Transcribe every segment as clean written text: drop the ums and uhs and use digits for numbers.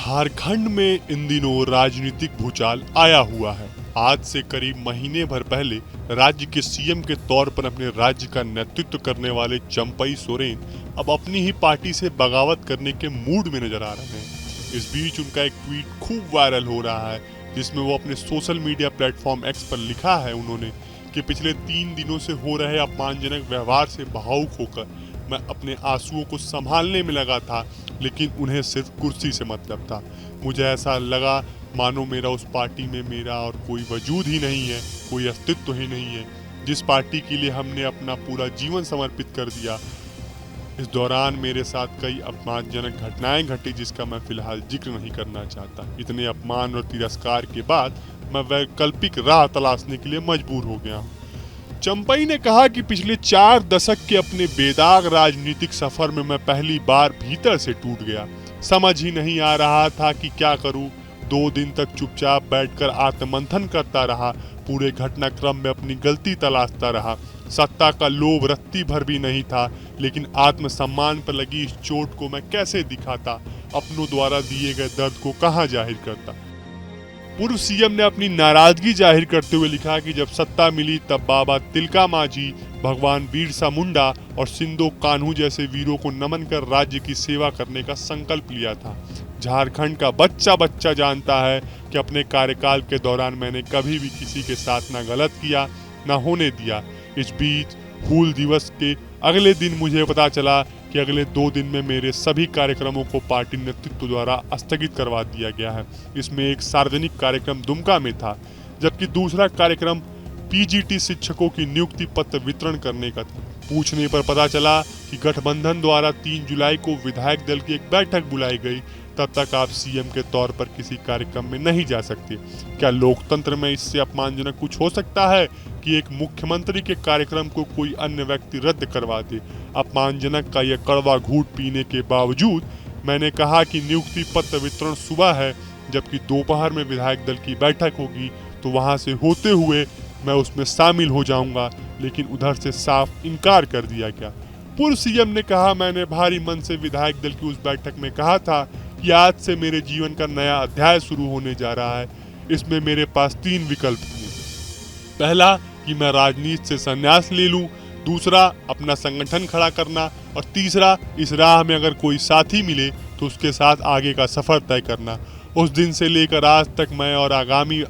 झारखंड में इन दिनों राजनीतिक भूचाल आया हुआ है। आज से करीब महीने भर पहले राज्य के सीएम के तौर पर अपने राज्य का नेतृत्व करने वाले चंपई सोरेन अब अपनी ही पार्टी से बगावत करने के मूड में नजर आ रहे हैं। इस बीच उनका एक ट्वीट खूब वायरल हो रहा है, जिसमें वो अपने सोशल मीडिया प्लेटफॉर्म एक्स पर लिखा है उन्होंने कि पिछले 3 दिनों से हो रहे अपमानजनक व्यवहार से भावुक होकर मैं अपने आंसुओं को संभालने में लगा था, लेकिन उन्हें सिर्फ कुर्सी से मतलब था। मुझे ऐसा लगा मानो मेरा उस पार्टी में मेरा और कोई वजूद ही नहीं है, कोई अस्तित्व ही नहीं है, जिस पार्टी के लिए हमने अपना पूरा जीवन समर्पित कर दिया। इस दौरान मेरे साथ कई अपमानजनक घटनाएं घटी, जिसका मैं फिलहाल जिक्र नहीं करना चाहता। इतने अपमान और तिरस्कार के बाद मैं वैकल्पिक राह तलाशने के लिए मजबूर हो गया हूँ। चंपई ने कहा कि पिछले 4 दशक के अपने बेदाग राजनीतिक सफर में मैं पहली बार भीतर से टूट गया। समझ ही नहीं आ रहा था कि क्या करूं। 2 दिन तक चुपचाप बैठकर आत्ममंथन करता रहा, पूरे घटनाक्रम में अपनी गलती तलाशता रहा। सत्ता का लोभ रत्ती भर भी नहीं था, लेकिन आत्मसम्मान पर लगी इस चोट को मैं कैसे दिखाता, अपनों द्वारा दिए गए दर्द को कहां जाहिर करता। पूर्व सीएम ने अपनी नाराजगी जाहिर करते हुए लिखा कि जब सत्ता मिली तब बाबा तिलका मांझी, भगवान बिरसा मुंडा और सिंधो कान्हू जैसे वीरों को नमन कर राज्य की सेवा करने का संकल्प लिया था। झारखंड का बच्चा बच्चा जानता है कि अपने कार्यकाल के दौरान मैंने कभी भी किसी के साथ ना गलत किया, ना होने दिया। इस बीच हूल दिवस के अगले दिन मुझे पता चला कि अगले 2 दिन में मेरे सभी कार्यक्रमों को पार्टी नेतृत्व द्वारा स्थगित करवा दिया गया है। इसमें एक सार्वजनिक कार्यक्रम दुमका में था, जबकि दूसरा कार्यक्रम पीजीटी शिक्षकों की नियुक्ति पत्र वितरण करने का था। पूछने पर पता चला कि गठबंधन द्वारा 3 जुलाई को विधायक दल की एक बैठक बुलाई गई। तब तक आप सीएम के तौर पर किसी कार्यक्रम में नहीं जा सकते। क्या लोकतंत्र में इससे अपमानजनक कुछ हो सकता है कि एक मुख्यमंत्री के कार्यक्रम को कोई अन्य व्यक्ति रद्द करवा दे? अपमानजनक का यह कड़वा घूंट पीने के बावजूद मैंने कहा कि नियुक्ति पत्र वितरण सुबह है, जबकि दोपहर में विधायक दल की बैठक होगी, तो वहां से होते हुए मैं उसमें शामिल हो जाऊंगा, लेकिन उधर से साफ इनकार कर दिया गया। पूर्व सीएम ने कहा, मैंने भारी मन से विधायक दल की उस बैठक में कहा था कि आज से मेरे जीवन का नया अध्याय शुरू होने जा रहा है। इसमें मेरे पास 3 विकल्प थे। पहला कि मैं राजनीति से संन्यास ले लूं, दूसरा अपना संगठन खड़ा करना, और तीसरा इस राह में अगर कोई साथी मिले तो उसके साथ आगे का सफर तय करना। उस दिन से लेकर आज तक मैं और आगामी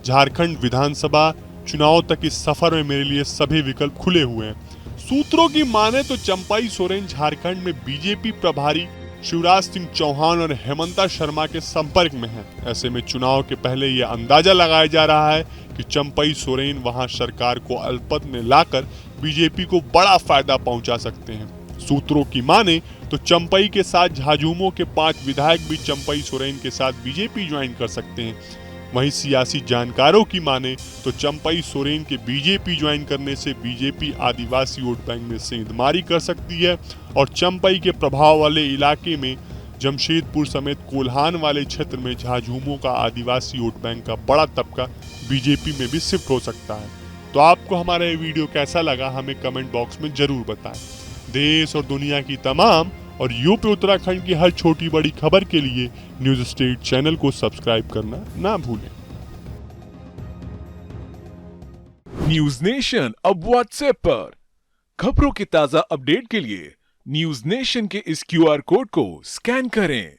झारखंड विधानसभा चुनाव तक इस सफर में मेरे लिए सभी विकल्प खुले हुए हैं। सूत्रों की माने तो चंपई सोरेन झारखंड में बीजेपी प्रभारी शिवराज सिंह चौहान और हेमंता शर्मा के संपर्क में हैं। ऐसे में चुनाव के पहले यह अंदाजा लगाया जा रहा है कि चंपई सोरेन वहां सरकार को अल्पमत में लाकर बीजेपी को बड़ा फायदा पहुंचा सकते हैं। सूत्रों की माने तो चंपई के साथ झाझुमो के 5 विधायक भी चंपई सोरेन के साथ बीजेपी ज्वाइन कर सकते हैं। वहीं सियासी जानकारों की माने तो चंपई सोरेन के बीजेपी ज्वाइन करने से बीजेपी आदिवासी वोट बैंक में सेंधमारी कर सकती है, और चंपई के प्रभाव वाले इलाके में जमशेदपुर समेत कोल्हान वाले क्षेत्र में झाझुमो का आदिवासी वोट बैंक का बड़ा तबका बीजेपी में भी शिफ्ट हो सकता है। तो आपको हमारा ये वीडियो कैसा लगा, हमें कमेंट बॉक्स में जरूर बताएं। देश और दुनिया की तमाम और यूपी उत्तराखंड की हर छोटी बड़ी खबर के लिए न्यूज स्टेट चैनल को सब्सक्राइब करना ना भूलें। न्यूज नेशन अब व्हाट्सएप पर खबरों के ताजा अपडेट के लिए न्यूज नेशन के इस क्यूआर कोड को स्कैन करें।